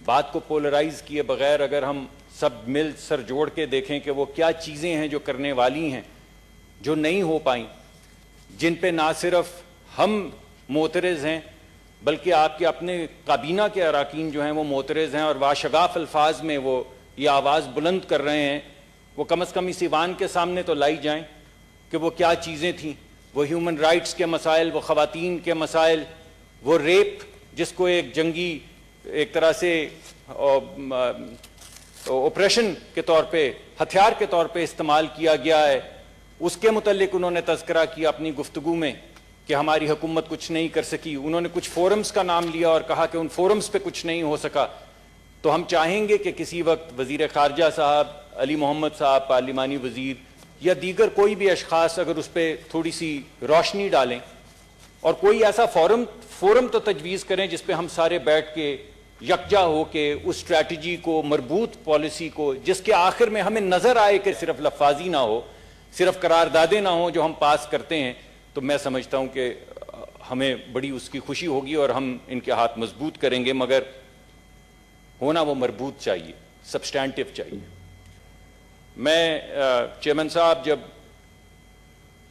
بات کو پولرائز کیے بغیر اگر ہم سب مل سر جوڑ کے دیکھیں کہ وہ کیا چیزیں ہیں جو کرنے والی ہیں، جو نہیں ہو پائیں، جن پہ نہ صرف ہم معترض ہیں بلکہ آپ کے اپنے کابینہ کے اراکین جو ہیں وہ معترض ہیں اور واشگاف الفاظ میں وہ یہ آواز بلند کر رہے ہیں، وہ کم از کم اس ایوان کے سامنے تو لائی جائیں کہ وہ کیا چیزیں تھیں، وہ ہیومن رائٹس کے مسائل، وہ خواتین کے مسائل، وہ ریپ جس کو ایک جنگی ایک طرح سے اوپریشن کے طور پہ، ہتھیار کے طور پہ استعمال کیا گیا ہے، اس کے متعلق انہوں نے تذکرہ کیا اپنی گفتگو میں کہ ہماری حکومت کچھ نہیں کر سکی. انہوں نے کچھ فورمز کا نام لیا اور کہا کہ ان فورمز پہ کچھ نہیں ہو سکا. تو ہم چاہیں گے کہ کسی وقت وزیر خارجہ صاحب، علی محمد صاحب پارلیمانی وزیر یا دیگر کوئی بھی اشخاص اگر اس پہ تھوڑی سی روشنی ڈالیں اور کوئی ایسا فورم تو تجویز کریں جس پہ ہم سارے بیٹھ کے یکجا ہو کے اس اسٹریٹجی کو، مربوط پالیسی کو، جس کے آخر میں ہمیں نظر آئے کہ صرف لفاظی نہ ہو، صرف قراردادیں نہ ہوں جو ہم پاس کرتے ہیں، تو میں سمجھتا ہوں کہ ہمیں بڑی اس کی خوشی ہوگی اور ہم ان کے ہاتھ مضبوط کریں گے، مگر ہونا وہ مربوط چاہیے، سبسٹینٹیو چاہیے. میں چیئرمین صاحب جب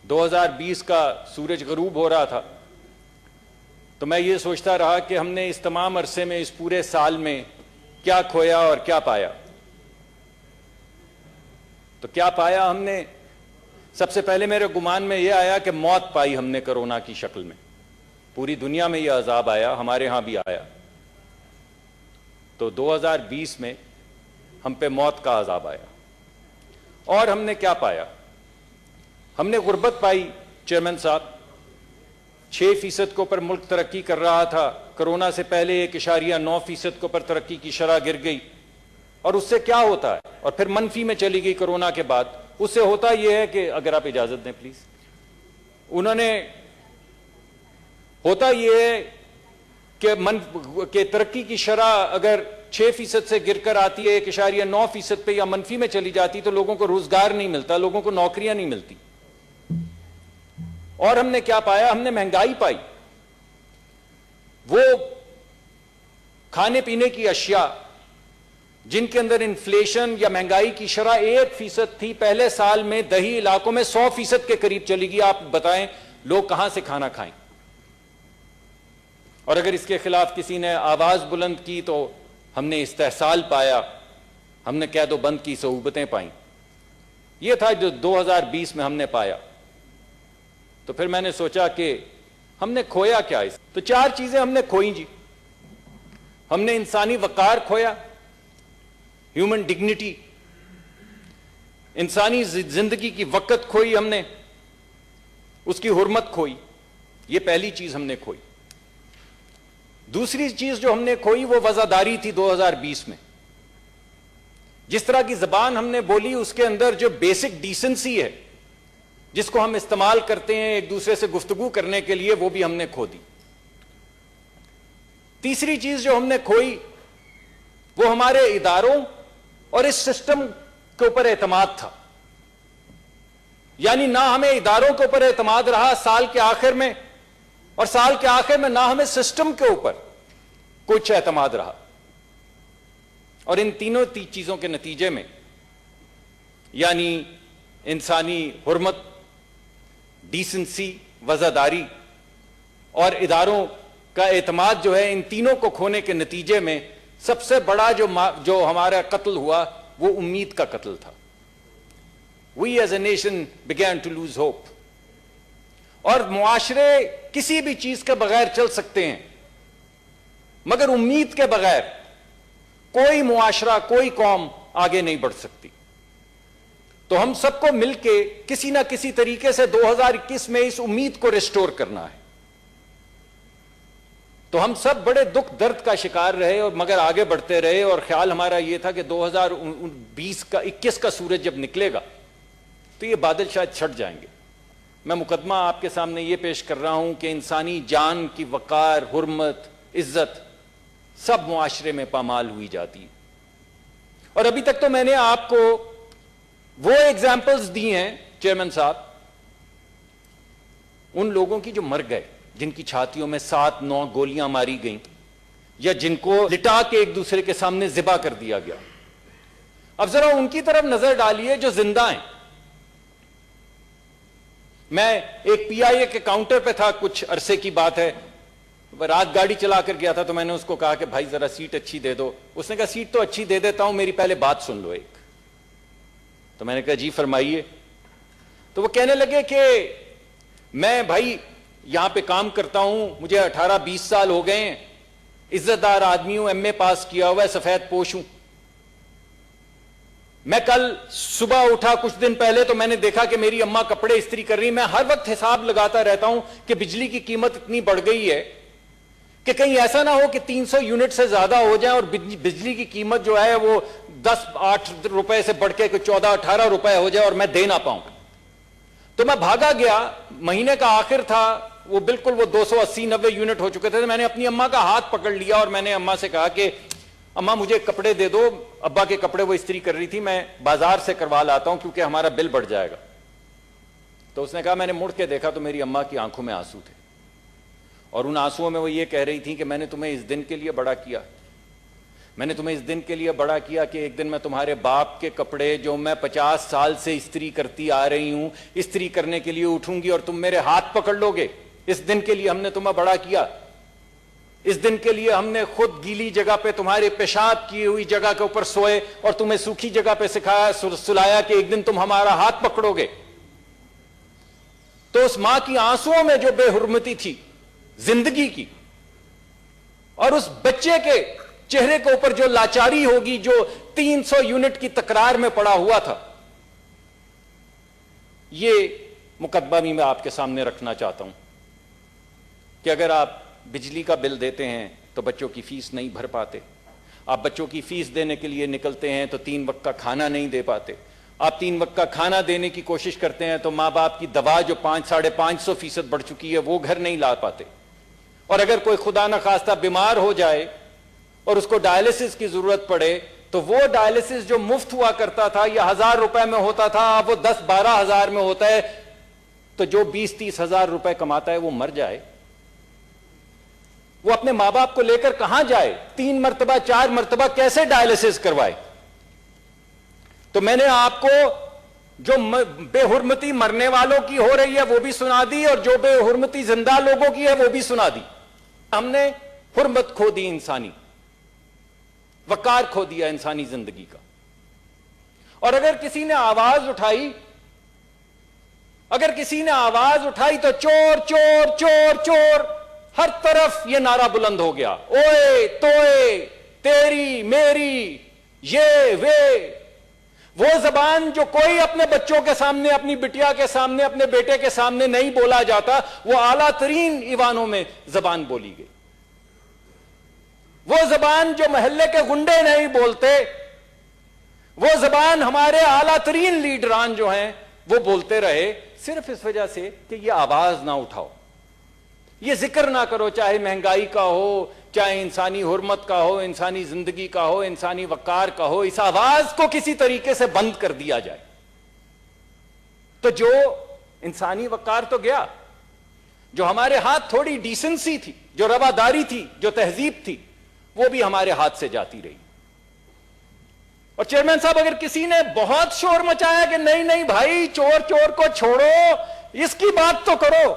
2020 کا سورج غروب ہو رہا تھا تو میں یہ سوچتا رہا کہ ہم نے اس تمام عرصے میں، اس پورے سال میں کیا کھویا اور کیا پایا. تو کیا پایا ہم نے؟ سب سے پہلے میرے گمان میں یہ آیا کہ موت پائی ہم نے کرونا کی شکل میں. پوری دنیا میں یہ عذاب آیا، ہمارے ہاں بھی آیا. تو 2020 میں ہم پہ موت کا عذاب آیا. اور ہم نے کیا پایا؟ ہم نے غربت پائی چیئرمین صاحب. 6% کے اوپر ملک ترقی کر رہا تھا، کرونا سے پہلے 1.9% کے اوپر ترقی کی شرح گر گئی. اور اس سے کیا ہوتا ہے؟ اور پھر منفی میں چلی گئی کرونا کے بعد. اس سے ہوتا یہ ہے کہ اگر آپ اجازت دیں پلیز، ہوتا یہ ہے کہ ترقی کی شرح اگر 6% سے گر کر آتی ہے 1.9% پہ یا منفی میں چلی جاتی تو لوگوں کو روزگار نہیں ملتا، لوگوں کو نوکریاں نہیں ملتی. اور ہم نے کیا پایا؟ ہم نے مہنگائی پائی. وہ کھانے پینے کی اشیاء جن کے اندر انفلیشن یا مہنگائی کی شرح 1% تھی، پہلے سال میں دیہی علاقوں میں 100% کے قریب چلی گئی. آپ بتائیں لوگ کہاں سے کھانا کھائیں؟ اور اگر اس کے خلاف کسی نے آواز بلند کی تو ہم نے استحصال پایا، ہم نے قید و بند کی صعوبتیں پائیں. یہ تھا جو 2020 میں ہم نے پایا. تو پھر میں نے سوچا کہ ہم نے کھویا کیا اس؟ تو 4 چیزیں ہم نے کھوئی جی. ہم نے انسانی وقار کھویا، ہیومن ڈگنیٹی، انسانی زندگی کی وقت کھوئی ہم نے، اس کی حرمت کھوئی. یہ پہلی چیز ہم نے کھوئی. دوسری چیز جو ہم نے کھوئی وہ وفاداری تھی 2020 میں. جس طرح کی زبان ہم نے بولی اس کے اندر جو بیسک ڈیسنسی ہے جس کو ہم استعمال کرتے ہیں ایک دوسرے سے گفتگو کرنے کے لیے، وہ بھی ہم نے کھو دی. تیسری چیز جو ہم نے کھوئی وہ ہمارے اداروں اور اس سسٹم کے اوپر اعتماد تھا. یعنی نہ ہمیں اداروں کے اوپر اعتماد رہا سال کے آخر میں، اور سال کے آخر میں نہ ہمیں سسٹم کے اوپر کچھ اعتماد رہا. اور ان تینوں چیزوں کے نتیجے میں، یعنی انسانی حرمت، ڈیسنسی، وفاداری اور اداروں کا اعتماد جو ہے، ان تینوں کو کھونے کے نتیجے میں سب سے بڑا جو ہمارا قتل ہوا وہ امید کا قتل تھا. We as a nation began to lose hope. اور معاشرے کسی بھی چیز کے بغیر چل سکتے ہیں مگر امید کے بغیر کوئی معاشرہ، کوئی قوم آگے نہیں بڑھ سکتی. تو ہم سب کو مل کے کسی نہ کسی طریقے سے 2021 میں اس امید کو ریسٹور کرنا ہے. تو ہم سب بڑے دکھ درد کا شکار رہے اور مگر آگے بڑھتے رہے، اور خیال ہمارا یہ تھا کہ 2021 کا سورج جب نکلے گا تو یہ بادل شاید چھٹ جائیں گے. میں مقدمہ آپ کے سامنے یہ پیش کر رہا ہوں کہ انسانی جان کی وقار، حرمت، عزت سب معاشرے میں پامال ہوئی جاتی ہے. اور ابھی تک تو میں نے آپ کو وہ ایگزامپلز دی ہیں چیئرمین صاحب ان لوگوں کی جو مر گئے، جن کی چھاتیوں میں 7-9 گولیاں ماری گئیں، یا جن کو لٹا کے ایک دوسرے کے سامنے ذبح کر دیا گیا. اب ذرا ان کی طرف نظر ڈالیے جو زندہ ہیں. میں ایک پی آئی اے کے کاؤنٹر پہ تھا, کچھ عرصے کی بات ہے, رات گاڑی چلا کر گیا تھا, تو میں نے اس کو کہا کہ بھائی ذرا سیٹ اچھی دے دو. اس نے کہا سیٹ تو اچھی دے دیتا ہوں, میری پہلے بات سن لو ایک. تو میں نے کہا جی فرمائیے. تو وہ کہنے لگے کہ میں بھائی یہاں پہ کام کرتا ہوں, مجھے 18-20 سال ہو گئے ہیں, عزت دار آدمی ہوں, ایم اے پاس کیا ہوا ہے, سفید پوش ہوں. میں کل صبح اٹھا کچھ دن پہلے تو میں نے دیکھا کہ میری اماں کپڑے استری کر رہی. میں ہر وقت حساب لگاتا رہتا ہوں کہ بجلی کی قیمت اتنی بڑھ گئی ہے کہ کہیں ایسا نہ ہو کہ 300 یونٹ سے زیادہ ہو جائیں اور بجلی کی قیمت جو ہے وہ 10-8 روپے سے بڑھ کے 14-18 روپے ہو جائے اور میں دے نہ پاؤں. تو میں بھاگا گیا, مہینے کا آخر تھا, وہ بالکل وہ 280-90 یونٹ ہو چکے تھے. میں نے اپنی اماں کا ہاتھ پکڑ لیا اور میں نے اماں سے کہا کہ اماں مجھے کپڑے دے دو, ابا کے کپڑے وہ استری کر رہی تھی, میں بازار سے کروا لاتا ہوں کیونکہ ہمارا بل بڑھ جائے گا. تو اس نے کہا, میں نے مڑ کے دیکھا تو میری اماں کی آنکھوں میں آنسو تھے, اور ان آنسوؤں میں وہ یہ کہہ رہی تھی کہ میں نے تمہیں اس دن کے لیے بڑا کیا, میں نے تمہیں اس دن کے لیے بڑا کیا کہ ایک دن میں تمہارے باپ کے کپڑے جو میں 50 سال سے استری کرتی آ رہی ہوں, استری کرنے کے لیے اٹھوں گی اور تم میرے ہاتھ پکڑ لو گے. اس دن کے لیے ہم نے تمہیں بڑا کیا. اس دن کے لیے ہم نے خود گیلی جگہ پہ تمہارے پیشاب کی ہوئی جگہ کے اوپر سوئے اور تمہیں سوکھی جگہ پہ سلایا کہ ایک دن تم ہمارا ہاتھ پکڑو گے. تو اس ماں کی آنسوؤں میں جو بے حرمتی تھی زندگی کی, اور اس بچے کے چہرے کے اوپر جو لاچاری ہوگی جو 300 یونٹ کی تکرار میں پڑا ہوا تھا, یہ مقدمہ بھی میں آپ کے سامنے رکھنا چاہتا ہوں کہ اگر آپ بجلی کا بل دیتے ہیں تو بچوں کی فیس نہیں بھر پاتے, آپ بچوں کی فیس دینے کے لیے نکلتے ہیں تو 3 وقت کا کھانا نہیں دے پاتے, آپ 3 وقت کا کھانا دینے کی کوشش کرتے ہیں تو ماں باپ کی دوا جو 500-550% بڑھ چکی ہے وہ گھر نہیں لا پاتے, اور اگر کوئی خدا نخواستہ بیمار ہو جائے اور اس کو ڈائلسس کی ضرورت پڑے تو وہ ڈائلسس جو مفت ہوا کرتا تھا یا 1000 روپے میں ہوتا تھا اب وہ 10-12 ہزار میں ہوتا ہے. تو جو 20-30 ہزار روپے کماتا ہے وہ مر جائے, وہ اپنے ماں باپ کو لے کر کہاں جائے, 3 مرتبہ 4 مرتبہ کیسے ڈائلسس کروائے. تو میں نے آپ کو جو بے حرمتی مرنے والوں کی ہو رہی ہے وہ بھی سنا دی, اور جو بے حرمتی زندہ لوگوں کی ہے وہ بھی سنا دی. ہم نے حرمت کھو دی, انسانی وقار کھو دیا انسانی زندگی کا. اور اگر کسی نے آواز اٹھائی, تو چور چور چور چور, ہر طرف یہ نعرہ بلند ہو گیا, اوئے توئے تیری میری یہ وہ زبان جو کوئی اپنے بچوں کے سامنے, اپنی بٹیا کے سامنے, اپنے بیٹے کے سامنے نہیں بولا جاتا, وہ اعلیٰ ترین ایوانوں میں زبان بولی گئی. وہ زبان جو محلے کے گنڈے نہیں بولتے, وہ زبان ہمارے اعلیٰ ترین لیڈران جو ہیں وہ بولتے رہے, صرف اس وجہ سے کہ یہ آواز نہ اٹھاؤ, یہ ذکر نہ کرو, چاہے مہنگائی کا ہو, چاہے انسانی حرمت کا ہو, انسانی زندگی کا ہو, انسانی وقار کا ہو, اس آواز کو کسی طریقے سے بند کر دیا جائے. تو جو انسانی وقار تو گیا, جو ہمارے ہاتھ تھوڑی ڈیسنسی تھی, جو رواداری تھی, جو تہذیب تھی, وہ بھی ہمارے ہاتھ سے جاتی رہی. اور چیئرمین صاحب اگر کسی نے بہت شور مچایا کہ نہیں نہیں بھائی چور چور کو چھوڑو, اس کی بات تو کرو,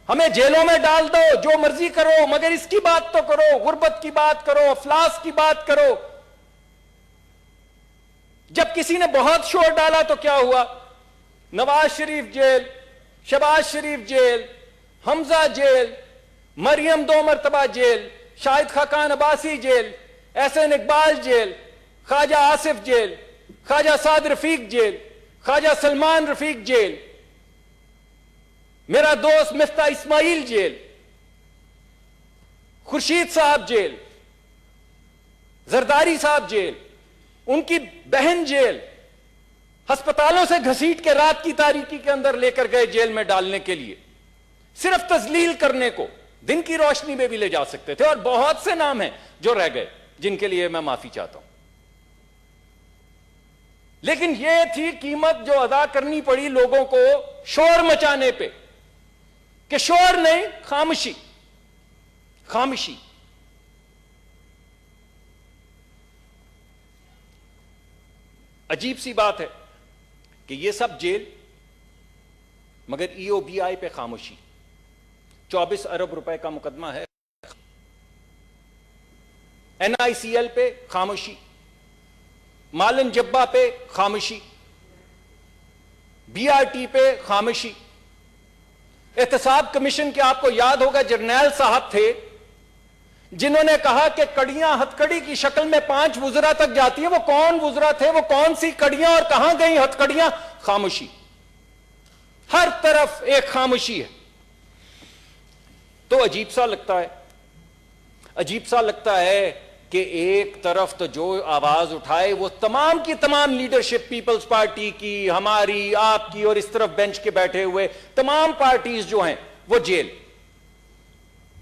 ہمیں جیلوں میں ڈال دو, جو مرضی کرو, مگر اس کی بات تو کرو, غربت کی بات کرو, افلاس کی بات کرو. جب کسی نے بہت شور ڈالا تو کیا ہوا, نواز شریف جیل, شہباز شریف جیل, حمزہ جیل, مریم 2 مرتبہ jail, Shahid Khaqan Abbasi jail, Ahsan Iqbal jail, خواجہ آصف جیل, خواجہ سعد رفیق جیل, خواجہ سلمان رفیق جیل, میرا دوست مفتاح اسماعیل جیل, خورشید صاحب جیل, زرداری صاحب جیل, ان کی بہن جیل, ہسپتالوں سے گھسیٹ کے رات کی تاریکی کے اندر لے کر گئے جیل میں ڈالنے کے لیے, صرف تذلیل کرنے کو. دن کی روشنی میں بھی لے جا سکتے تھے, اور بہت سے نام ہیں جو رہ گئے جن کے لیے میں معافی چاہتا ہوں. لیکن یہ تھی قیمت جو ادا کرنی پڑی لوگوں کو شور مچانے پہ, کہ شور نہیں, خاموشی. عجیب سی بات ہے کہ یہ سب جیل، مگر ای او بی آئی پہ خاموشی. 24 ارب روپے کا مقدمہ ہے. این آئی سی ایل پہ خاموشی، مالن جبا پہ خاموشی، بی آر ٹی پہ خاموشی. احتساب کمیشن کے آپ کو یاد ہوگا جرنیل صاحب تھے جنہوں نے کہا کہ کڑیاں ہتھ کڑی کی شکل میں 5 وزراء تک جاتی ہیں. وہ کون وزراء تھے، وہ کون سی کڑیاں اور کہاں گئی ہتھ کڑیاں؟ خاموشی. ہر طرف ایک خاموشی ہے. تو عجیب سا لگتا ہے، عجیب سا لگتا ہے کہ ایک طرف تو جو آواز اٹھائے وہ تمام کی تمام لیڈرشپ، پیپلز پارٹی کی، ہماری، آپ کی، اور اس طرف بینچ کے بیٹھے ہوئے تمام پارٹیز جو ہیں وہ جیل.